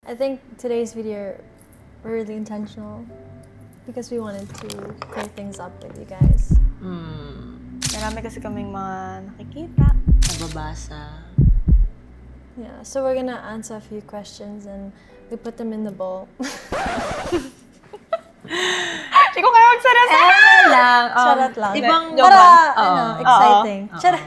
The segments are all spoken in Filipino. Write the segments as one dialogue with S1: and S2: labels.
S1: I think today's video were really intentional because we wanted to clear things up with you guys.
S2: Marami kasi kaming mga nakikita.
S3: Nababasa.
S1: Yeah, so we're gonna answer a few questions and we put them in the bowl.
S2: Hindi ko kayo magsalita.
S3: lang.
S1: Charot lang.
S3: Ibang
S1: Para, exciting. Charot.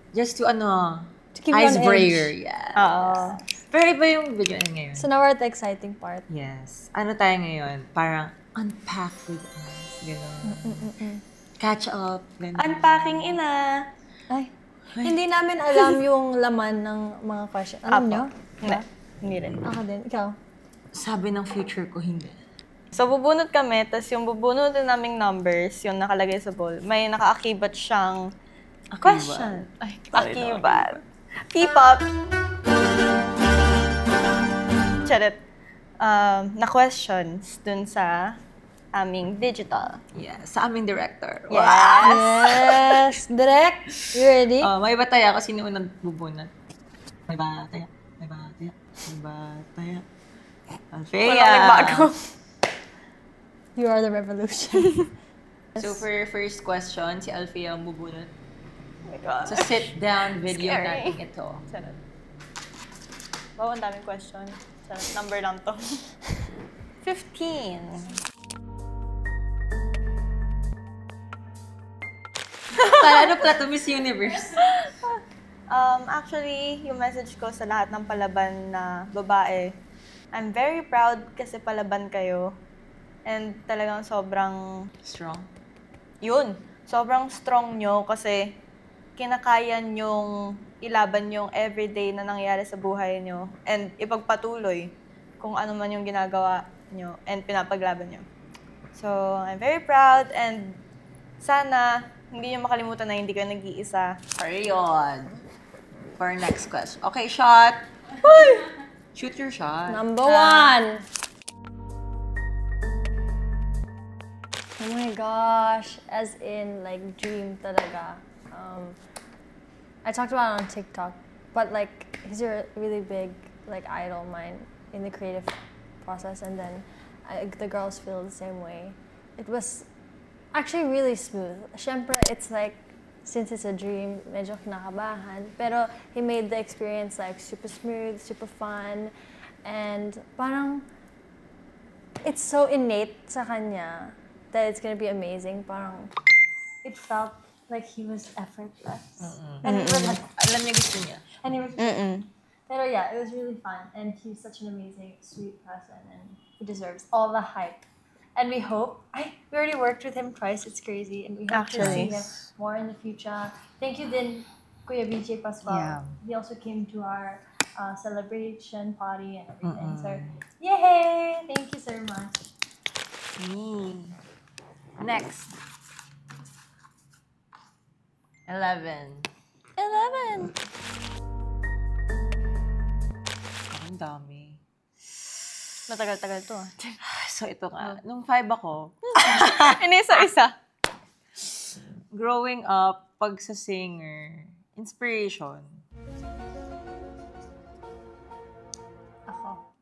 S3: Just to
S1: To keep you on
S3: icebreaker.
S1: edge.
S3: Yeah.
S2: Oo.
S3: Pero iba yung video ngayon.
S1: So now we're at the exciting part.
S3: Yes. Ano tayo ngayon? Parang unpack with us. Gano'n. Catch up. Ganun.
S2: Unpacking ina.
S1: Ay. Hindi namin alam yung laman ng mga questions. Alam nyo?
S2: Hindi. Hindi rin.
S1: Ako din. Ikaw?
S3: Sabi ng future ko, hindi.
S2: So, bubunot kami, tapos yung bubunutin naming numbers, yung nakalagay sa bowl, may nakaakibat siyang question. Ay, akibat. P-pop. Charot. Na questions dun sa aming digital.
S3: Yeah. Sa aming director.
S1: Yes! Direct! You ready?
S3: May bataya ako. Sino unang bubunot? May bataya. May bataya. May bataya. Alfea.
S2: Walang nagbago.
S1: You are the revolution.
S3: So for first question, si Alfea ang bubunot.
S2: Oh my God.
S3: So sit down video
S2: Scary.
S3: natin ito.
S2: Charot. Wow, ang daming question. Charot. Number lang to. 15.
S3: Paano pala to Miss Universe?
S2: Actually, yung message ko sa lahat ng palaban na babae, I'm very proud kasi palaban kayo. And talagang sobrang,
S3: Strong.
S2: yun, sobrang strong nyo kasi kinakaya nyong ilaban yung everyday na nangyayari sa buhay nyo and ipagpatuloy kung ano man yung ginagawa nyo and pinapaglaban nyo. So, I'm very proud and sana hindi nyo makalimutan na hindi kayo nag-iisa.
S3: Ayun. For our next question. Okay, shot. Shoot your shot.
S1: Number one. Oh my gosh. As in, like, dream talaga. I talked about it on TikTok, but like, he's a really big, like, idol of mine in the creative process, and then the girls feel the same way. It was actually really smooth. Syempre, it's like, since it's a dream, medyo kinakabahan. Pero he made the experience like super smooth, super fun, and parang it's so innate sa kanya that it's gonna be amazing. Parang it felt like he was effortless. And it was like,
S3: Alam niya gusto niya.
S1: and he was, pero yeah, it was really fun, and he's such an amazing, sweet person, and he deserves all the hype. And we hope, we already worked with him twice, it's crazy, and we hope to see him more in the future. Thank you din, Kuya BJ Pascual.
S3: Yeah.
S1: He also came to our celebration party and everything. So, yay! Thank you so much.
S3: Next. 11.
S2: 11!
S3: Ang dami.
S2: Matagal-tagal to ah.
S3: So ito nga. Nung 5 ako,
S2: Inisa-isa.
S3: growing up, pag sa singer, inspiration.
S1: Ako.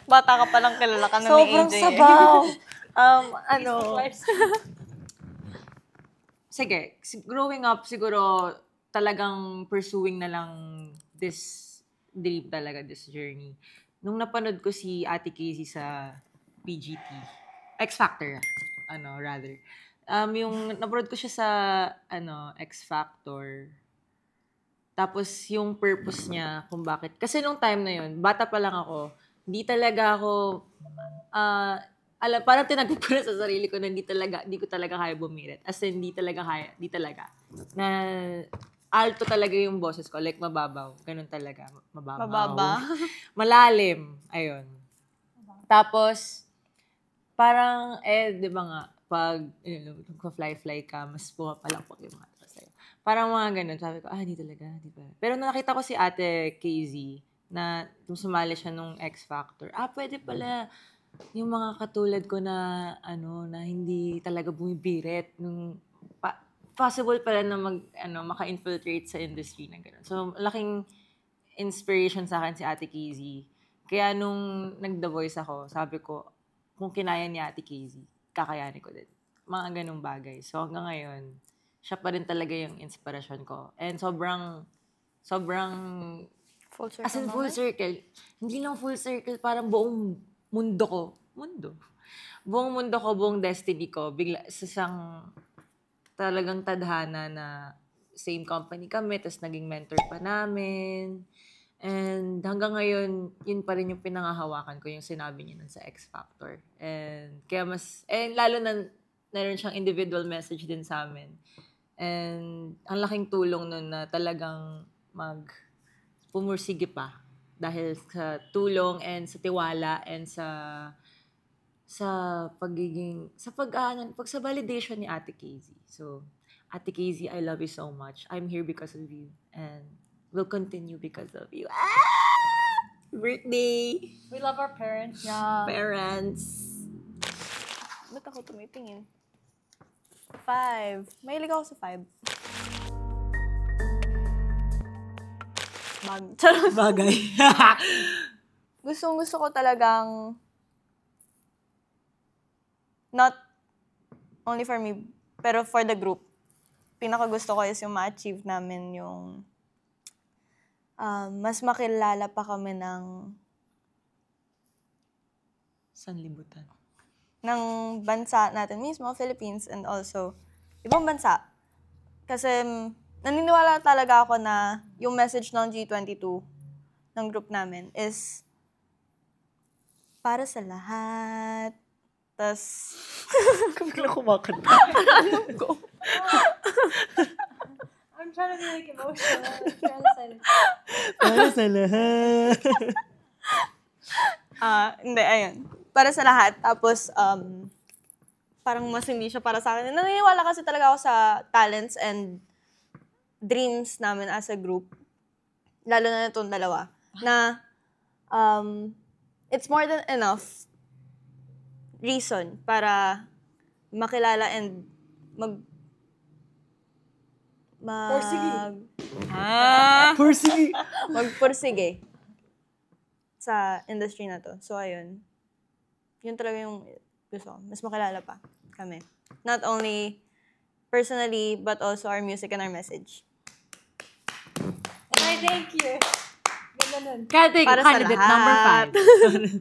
S2: Bata ka palang kilala ka na ni
S3: Sobrang
S2: AJ.
S3: sabaw. Sige, growing up, siguro talagang pursuing na lang this dream talaga, this journey. Nung napanood ko si Ate Casey sa PGT, X Factor, rather. Yung napanood ko siya sa, X Factor. Tapos yung purpose niya, kung bakit. Kasi nung time na yun, bata pa lang ako, hindi talaga ako, parang tinagot ko na sa sarili ko na hindi ko talaga kaya bumirit. As in, hindi talaga. Na alto talaga yung boses ko, like mababaw. Ganun talaga, mababaw.
S2: Mababa.
S3: Malalim, ayun. Tapos, parang, di ba nga, pag, fly ka, mas pumapalakpak yung mga tao sa'yo. Parang mga ganun, sabi ko, hindi talaga, di ba? Pero nakita ko si Ate KZ, na sumali siya nung X Factor. Pwede pala, yung mga katulad ko na na hindi talaga bumibirit nung possible pala na maka-infiltrate sa industry na gano'n. So laking inspiration sa akin si Ate Kizzy Kaya nung nag-The Voice ako, sabi ko, kung kinaya ni Ate Casey, kakayanin ko din. Mga ganung bagay. So hanggang ngayon, siya pa rin talaga yung inspirasyon ko. And sobrang
S2: Full circle
S3: as in full
S2: naman.
S3: circle. Hindi lang full circle, parang buong mundo ko. Buong mundo ko, buong destiny ko. Bigla, sa isang talagang tadhana na same company kami, tapos naging mentor pa namin. And hanggang ngayon, yun pa rin yung pinangahawakan ko, yung sinabi niya nun sa X Factor. And kaya lalo na meron siyang individual message din sa amin. And ang laking tulong nun na talagang pumursige pa. Dahil sa tulong and sa tiwala and sa validation ni Ate Casey. So, Ate Casey, I love you so much. I'm here because of you. And will continue because of you. Birthday!
S1: We love our parents.
S2: Yeah.
S3: Parents!
S2: Ba't ako tumitingin? 5. Mahilig ako sa 5. Charot.
S3: Bagay.
S2: Gusto ko talagang not only for me, pero for the group. Pinakagusto ko is yung ma-achieve namin yung mas makilala pa kami ng
S3: Sanlibutan.
S2: ng bansa natin mismo, Philippines, and also ibang bansa. Kasi naniniwala talaga ako na yung message ng G22 ng group namin is para sa lahat. Tas,
S3: Kung kumakanta.
S1: I'm trying to be like emotional. I'm trying to say
S3: Para sa lahat.
S2: hindi, ayun. Para sa lahat. Tapos, parang mas hindi siya para sa akin. Naniniwala kasi talaga ako sa talents and dreams namin as a group. Lalo na itong dalawa. Na, it's more than enough reason para makilala and magpursige sa industry na to. So, ayun. Yun talaga yung gusto ko. Mas makilala pa kami. Not only personally, but also our music and our message.
S1: I thank you. Ganda nun.
S2: Para sa
S3: Candidate
S2: lahat.
S3: number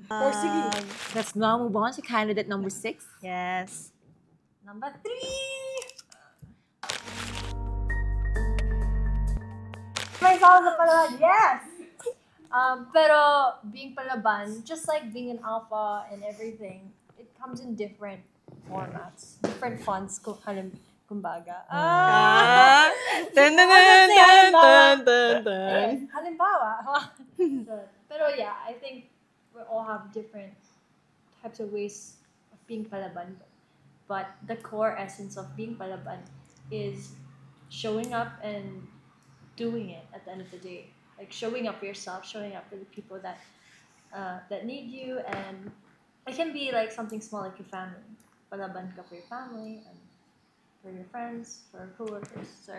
S3: 5.
S1: Porsige.
S3: Let's now move on to candidate number 6.
S2: Yes.
S1: Number 3. May song sa palaban. Yes! Pero being palaban, just like being an alpha and everything, it comes in different formats. Different fonts, kumbaga. Halimbawa. Pero yeah, I think we all have different types of ways of being palaban. But the core essence of being palaban is showing up and doing it at the end of the day. Like showing up for yourself, showing up for the people that need you, and it can be like something small like your family. Palaban ka for your family and for your friends, for coworkers. So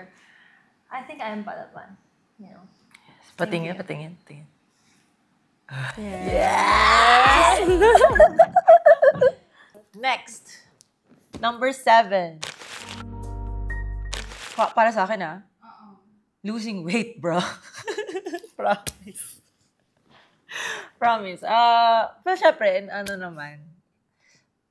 S1: I think I am palaban, you know.
S3: Patingin. Next. Number 7. Para sa akin, losing weight, bro. Promise. Pero syempre,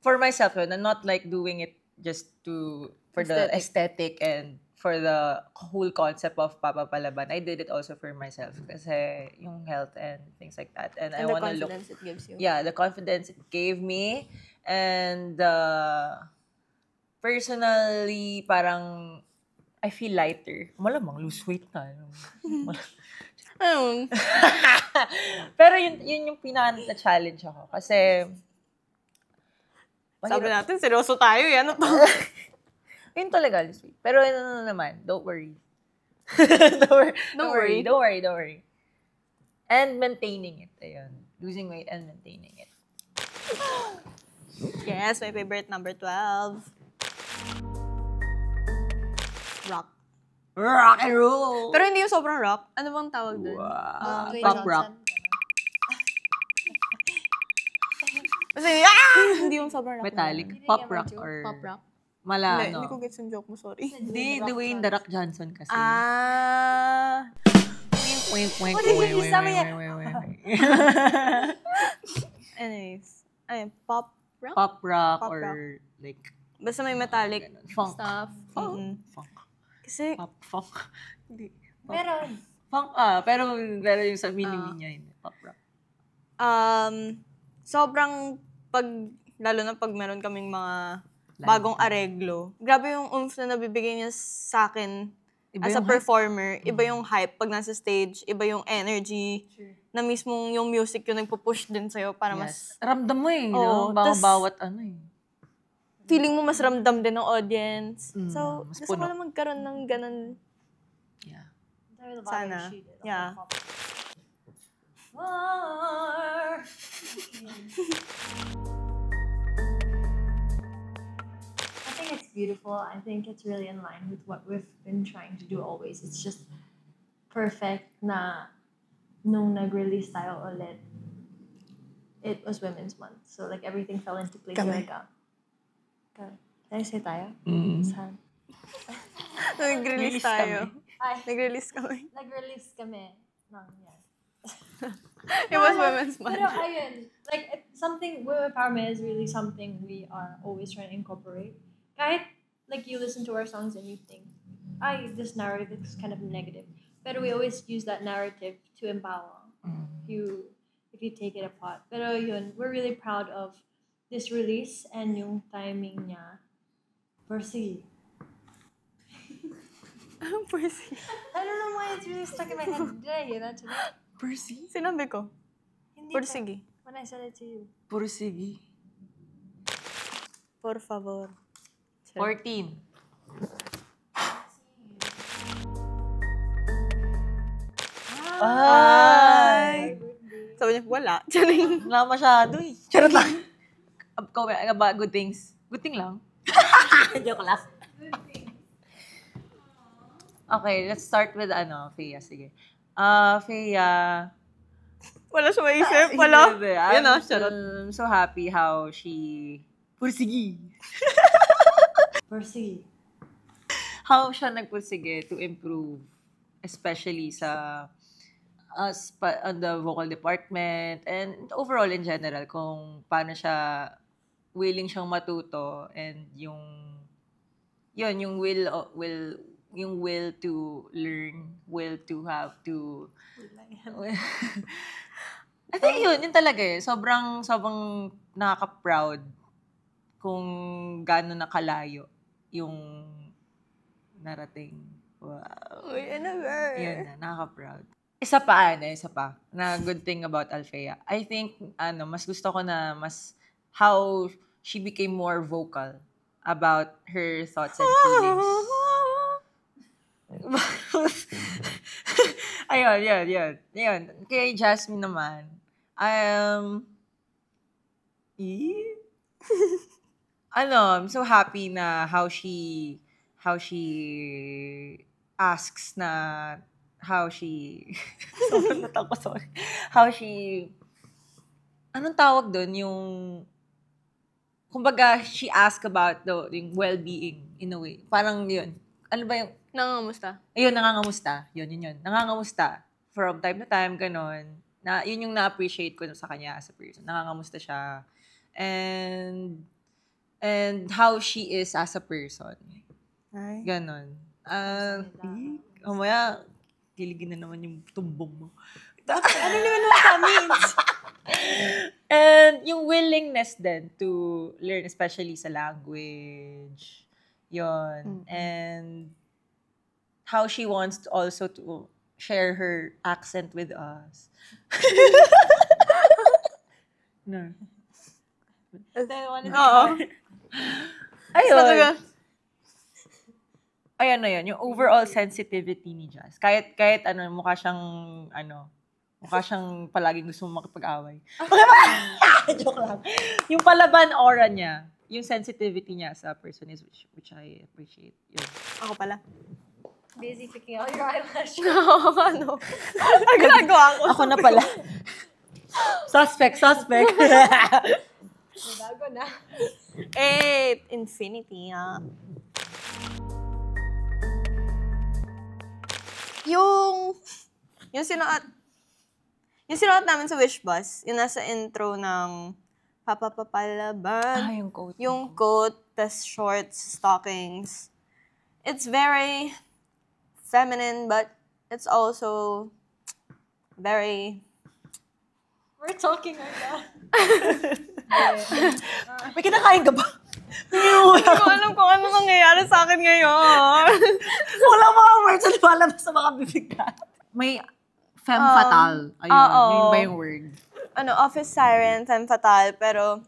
S3: for myself yun, I'm not like doing it just for the aesthetic and for the whole concept of Papa Palaban. I did it also for myself kasi yung health and things like that. And I
S2: And the
S3: wanna look.
S2: confidence it gives you.
S3: Yeah, the confidence it gave me. And personally, parang I feel lighter. Malamang, lose weight na. Pero yun yung pinaka-challenge ako. Kasi,
S2: Sabi natin, seryoso tayo. Ano to?
S3: yun talaga, lose weight. Pero naman, don't worry. Don't worry. And maintaining it. Ayun. Losing weight and maintaining it.
S2: Yes, my favorite number 12. Rock.
S3: Rock and roll!
S2: Pero hindi yung sobrang rock. Ano bang tawag dun?
S3: Wow.
S1: Dwayne
S3: Pop
S1: Johnson.
S3: rock.
S2: Kasi, hindi yung sobrang rock.
S3: Metallic,
S1: Hindi
S3: pop
S1: niya
S3: rock
S1: ma-joke.
S3: or
S2: Pop rock?
S3: mala
S2: Hindi, hindi ko
S3: ano.
S2: gets yung joke mo, sorry.
S3: Hindi, Dwayne The Rock Johnson kasi.
S2: Ah.
S3: Wink, wink,
S1: What did you say?
S2: Anyways. Ayun, pop rock?
S3: Pop rock
S2: Pop
S3: or
S2: rock.
S3: like
S2: Basta may metallic
S3: funk.
S2: stuff. Mm-mm.
S3: Funk.
S2: Kasi,
S3: Pop funk. Hindi.
S1: Meron.
S3: Funk pero yung sa mini niya hindi pop rock.
S2: sobrang lalo na pag meron kaming mga bagong areglo, grabe yung oomph na nabibigay niya sa akin
S3: Iba
S2: as a
S3: yung hype.
S2: performer. Iba yung hype pag nasa stage, iba yung energy, na mismong yung music yung nagpo-push din sa'yo para mas,
S3: Ramdam mo eh.
S2: Oo,
S3: No?
S2: tas-
S3: Bawat ano eh.
S2: feeling mo mas ramdam din ng audience. So,
S3: mas
S2: gusto ko
S3: puno.
S2: na magkaroon ng ganun.
S3: Yeah.
S2: Sana. Yeah.
S1: I think it's beautiful. I think it's really in line with what we've been trying to do always. It's just perfect na nung nag-release tayo ulit, it was Women's Month. So like everything fell into place.
S2: Kami.
S1: Like, did I say tayo? Saan?
S2: Nag-release
S3: Release
S2: tayo.
S1: Ay,
S2: Nag-release kami.
S1: nag-release kami ng yan.
S2: It was Women's Month.
S1: Pero ayun, like something, women empowerment is really something we are always trying to incorporate. Kahit like you listen to our songs and you think, this narrative is kind of negative. Pero we always use that narrative to empower if you take it apart. Pero yun, we're really proud of this release and yung timing niya. Percy.
S2: Percy.
S1: I don't know why it's really stuck in my head today, today.
S3: Percy?
S2: Sinabi ko.
S1: Hindi
S2: Persigi.
S1: When I said it to you.
S3: Pursigi.
S2: Por favor.
S3: 14.
S2: Ay! Sabi niya, wala. Charing.
S3: Wala masyado eh. Charot lang. About good things. Good thing lang. Joke lang. Okay, let's start with Fea. Sige. Fea.
S2: Wala siya maisip. Wala. Yun o, charot.
S3: I'm so happy how she... Pursigi.
S1: Percy.
S3: How siya nagpursige to improve. Especially sa... on the vocal department and overall in general kung paano siya willing siyang matuto and yung will to learn, will to have to I think yun talaga eh. Sobrang nakaka-proud kung gaano nakalayo yung narating. Wow.
S2: Uy, ano ba?
S3: Yun na, nakaka-proud. Isa pa na good thing about Alfea. I think, mas gusto ko na how she became more vocal about her thoughts and feelings. Ayun. Kay Jasmine naman, I'm so happy na how she asks na how she anong tawag doon yung kumbaga she asked about yung well-being in a way. Parang yun. Ano ba yung
S2: Nangangamusta?
S3: ayun, nangangamusta. Yun. Nangangamusta. From time to time, ganon. Yun yung na-appreciate ko sa kanya as a person. Nangangamusta siya. And how she is as a person.
S2: Ay.
S3: Ganon. Mamaya, kiligin na naman yung tumbong mo.
S2: Ano naman ang means?
S3: And yung willingness din to learn, especially sa language. Yun. And how she wants to also to share her accent with us. No.
S2: Oo.
S3: Ayun. Ayan na yun, yung overall sensitivity ni Jazz. Kahit mukha siyang palaging gusto mong makipag-away. Joke lang. Yung palaban aura niya, yung sensitivity niya sa person is which I appreciate. Yun.
S2: Ako pala.
S1: Busy picking out your eyelash.
S2: Ano? Ang ginagawa ko.
S3: Ako na pala. Suspect.
S1: Bago na.
S2: 8. Infinity, Yung sinuot namin sa Wish Bus, yung nasa intro ng Papapapalaban.
S3: Yung quote.
S2: Yung coat, tas shorts, stockings. It's very feminine, but it's also very...
S1: We're talking like that.
S4: May kinakain ka ba?
S2: Hindi ko alam kung ano nangyayari sa akin ngayon.
S4: Wala mga words na lumalabas sa mga bibig natin.
S3: May femme fatale. Ayun, yun ba yung word?
S2: Office siren, femme fatale, pero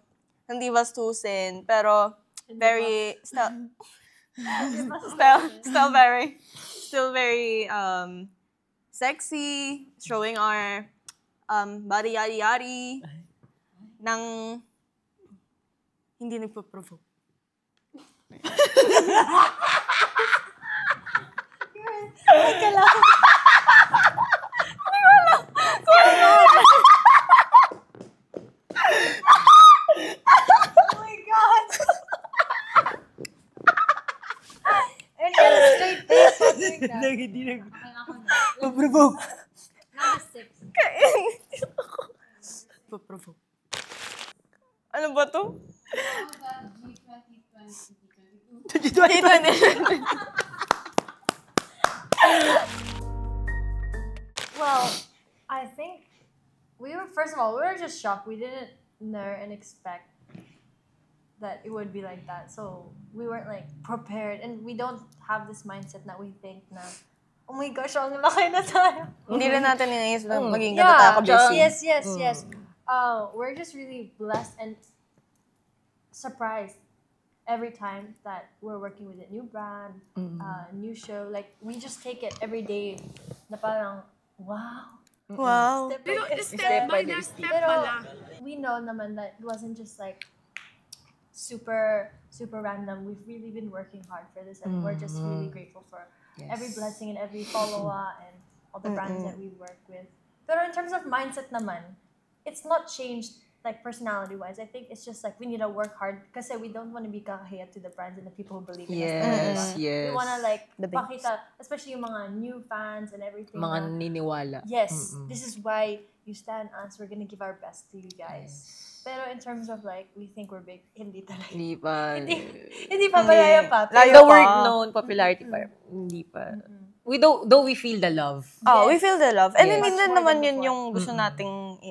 S2: hindi bastusin, pero very, still very sexy, showing our body yari-yari, ng hindi nagpo-provoke.
S4: Hindi nag-provoke.
S1: Number 6.
S4: Provoke.
S2: Ano ba to?
S1: Well, I think we were just shocked. We didn't know and expect that it would be like that. So we weren't like prepared, and we don't have this mindset that we think na, oh my gosh, ang laki na tayo.
S2: Hindi rin natin iniisip na maging ganito tayo ka-busy.
S1: Yes. We're just really blessed and surprised every time that we're working with a new brand, new show. Like, we just take it every day na parang, wow.
S2: Wow.
S1: Step by step pala. We know naman that it wasn't just like super random. We've really been working hard for this, and we're just really grateful for every blessing and every follow-up and all the brands that we work with. Pero in terms of mindset naman, it's not changed like personality-wise. I think it's just like we need to work hard kasi we don't want to be kakahiya to the brands and the people who believe in us.
S3: Yes.
S1: We want to like
S2: The babes.
S1: pakita, especially yung mga new fans and everything.
S3: Mga
S1: na,
S3: niniwala.
S1: yes, this is why you stand us. We're gonna give our best to you guys. Pero in terms of like, we think we're big, hindi talaga.
S3: Hindi pa.
S1: Hindi pa malaya pa.
S2: Layo
S3: The
S2: pa.
S3: word known, popularity pa. Hindi pa. Though we feel the love.
S2: We feel the love. And
S3: Yes.
S2: hindi
S1: Much
S2: din
S1: more
S2: naman
S1: than
S2: yun
S1: before.
S2: yung gusto nating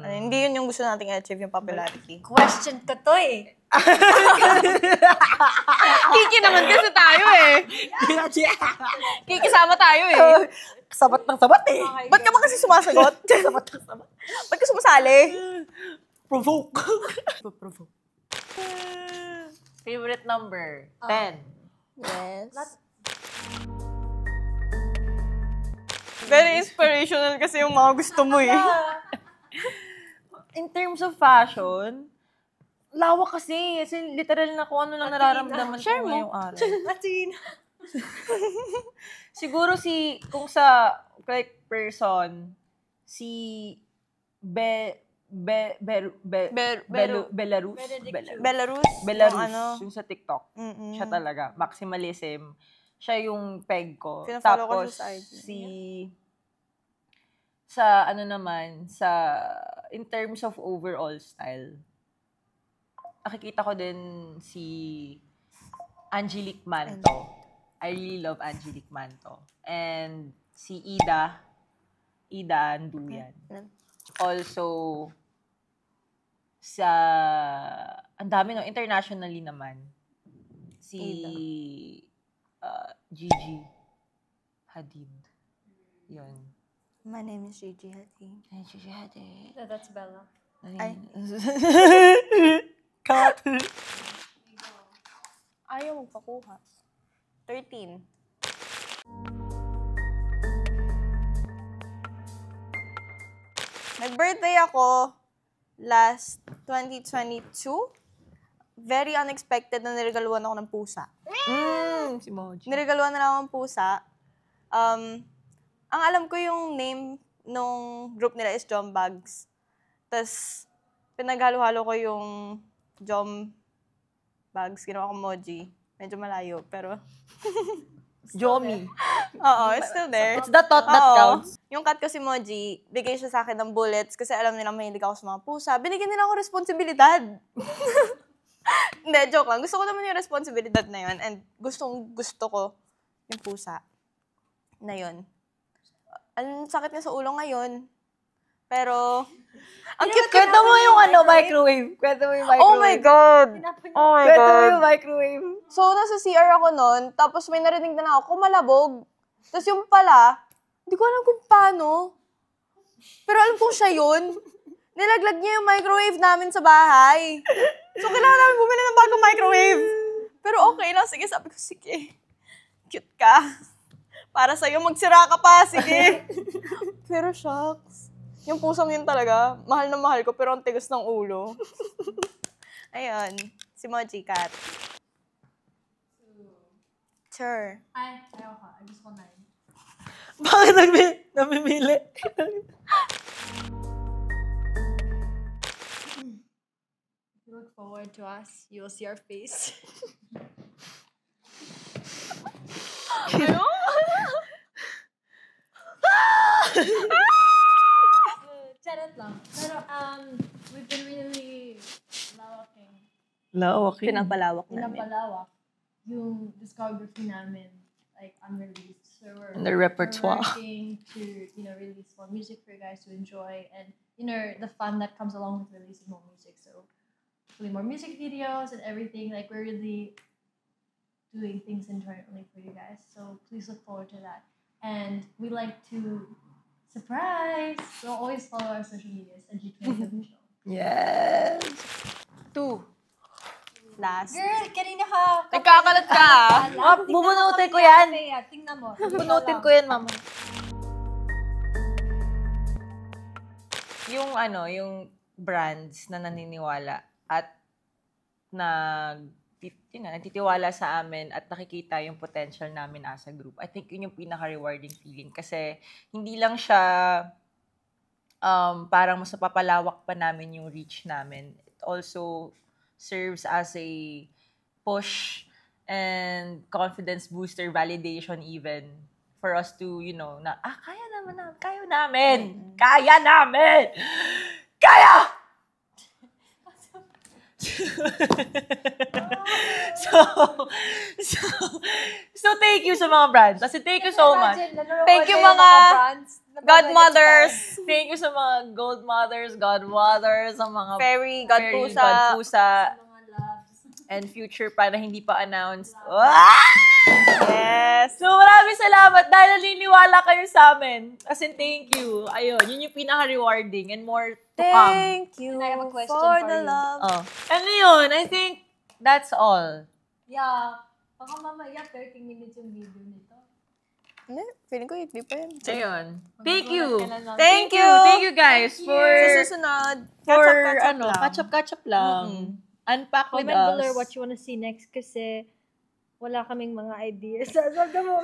S2: hindi yun yung gusto nating i-achieve yung popularity.
S1: Question ko to eh.
S2: Kiki naman kasi tayo eh. Kikisama tayo eh.
S4: Sabat ng sabat eh.
S2: Ba't ka ba kasi sumasagot?
S4: Sabat ng sabat.
S2: Ba't ka sumasali?
S4: Provoke.
S3: Favorite number? 10.
S2: Yes. Very inspirational kasi yung mga gusto mo eh.
S3: In terms of fashion, lawak kasi. Kasi literal na kung ano lang nararamdaman ko ngayong araw.
S1: Latina.
S3: Siguro kung sa like person, si Belarus?
S2: Belarus?
S3: Belarus,
S2: Yung ano?
S3: yung sa TikTok. Siya talaga. Maximalism. Siya yung peg ko.
S2: Pinafollow ko
S3: Tapos,
S2: siya sa IG.
S3: in terms of overall style, nakikita ko din si Angelique Manto. I really love Angelique Manto. And si Ida Anduyan. Also, ang dami no, internationally naman. Si Gigi Hadid. Yun.
S2: My name is Gigi Hadid.
S3: Gigi Hadid.
S1: That's Bella.
S2: Ay.
S4: Cut.
S2: Ayaw magpakuha. 13. Nag-birthday ako last 2022. Very unexpected na niregaluhan ako ng pusa.
S3: Si Moji.
S2: Niregaluhan na lang ako ng pusa. Ang alam ko yung name nung group nila is John Bags. Tapos, Pinaghalo-halo ko yung jom bags, ginawa ko emoji. Medyo malayo, pero...
S3: Jomi.
S2: Oo, it's still there.
S3: It's the thought that
S2: Oo.
S3: counts.
S2: Yung cat ko si Moji, bigay siya sa akin ng bullets kasi alam nila mahilig ako sa mga pusa. Binigyan nila ako responsibilidad. Hindi, joke lang. Gusto ko naman yung responsibilidad na yun and gusto ko yung pusa na yun. Ang sakit niya sa ulo ngayon. Pero, ang cute.
S4: Kwento mo yung microwave. Kwento mo yung microwave.
S2: Oh my God! Oh my
S4: Kwento mo
S2: God!
S4: yung microwave.
S2: So, nasa CR ako noon, tapos may narinig na lang ako, kumalabog. Tapos yung pala, hindi ko alam kung paano. Pero alam kong siya yun. Nilaglag niya yung microwave namin sa bahay. So, kailangan namin bumili ng bagong microwave. Pero okay lang, sige, sabi ko, sige. Cute ka. Para sa'yo, magsira ka pa, sige. Pero shucks. Yung pusang yun talaga, mahal na mahal ko, pero ang tigas ng ulo. Ayun, si Moji Cat. Sure.
S1: Ay, ayoko. I just want 9.
S4: Bakit namimili?
S1: Look forward to us. You will see our face. Charot lang. Pero, we've been really
S4: Lawak yun.
S2: Pinapalawak namin.
S1: pinapalawak yung discography namin, like, unreleased. So we're,
S4: And the repertoire.
S1: we're working to, release more music for you guys to enjoy and, the fun that comes along with releasing more music. So, hopefully more music videos and everything. Like, we're really doing things internally for you guys. So, please look forward to that. And we like to surprise. So, always follow our social medias and G20 official.
S4: Yes.
S2: 2. Last.
S1: Girl, kanina ka.
S2: Nagkakalat ka.
S4: Bubunutin ko yan.
S1: Tingnan mo.
S4: Bunutin ko yan, mama.
S3: Yung brands na naniniwala at nagtitiwala sa amin at nakikita yung potential namin as a group. I think yun yung pinaka-rewarding feeling kasi hindi lang siya parang mas napapalawak pa namin yung reach namin. It also serves as a push and confidence booster, validation even for us to, na, kaya namin! Kaya! So thank you sa mga brands. Kasi thank you so much.
S2: Thank you mga godmothers.
S3: Thank you sa mga godmothers, sa mga
S2: Fairy,
S3: godpusa,
S2: godpusa.
S1: Mga loves.
S3: and future pa na hindi pa announced.
S2: Yes.
S3: So maraming salamat dahil naniniwala kayo sa amin. As in, thank you. Ayun, yun yung pinaka-rewarding and more to come.
S2: Thank you
S1: And I have a question
S2: for
S1: for
S2: the
S1: you.
S2: love.
S3: Oh. And yun, I think that's all.
S1: Yeah. Baka mamaya 30 minutes yung video nito.
S2: Hindi, feeling ko hindi pa yun.
S3: Ayun. Thank you.
S2: Thank you.
S3: Thank you guys for
S2: Sa susunod,
S3: catch up lang. Unpack with
S1: Comment below
S3: us.
S1: what you wanna see next kasi wala kaming mga ideas. Sabi mo,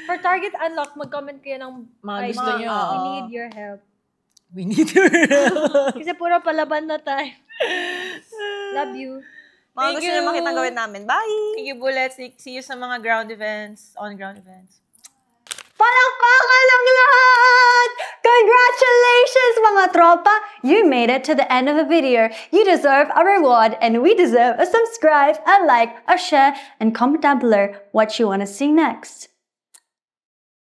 S1: for Target Unlock, mag-comment kayo ng
S3: Mga gusto nyo.
S1: We need your help.
S3: We need your help.
S1: Kasi puro palaban na tayo. Love you.
S2: mga
S3: Thank
S2: gusto
S3: you.
S2: nyo makita gawin namin. Bye!
S3: Thank you, Bullets. See you sa mga on-ground events.
S4: Palakpakan ang lahat! Congratulations, mga tropa! You made it to the end of the video. You deserve a reward, and we deserve a subscribe, a like, a share, and comment down below what you want to see next.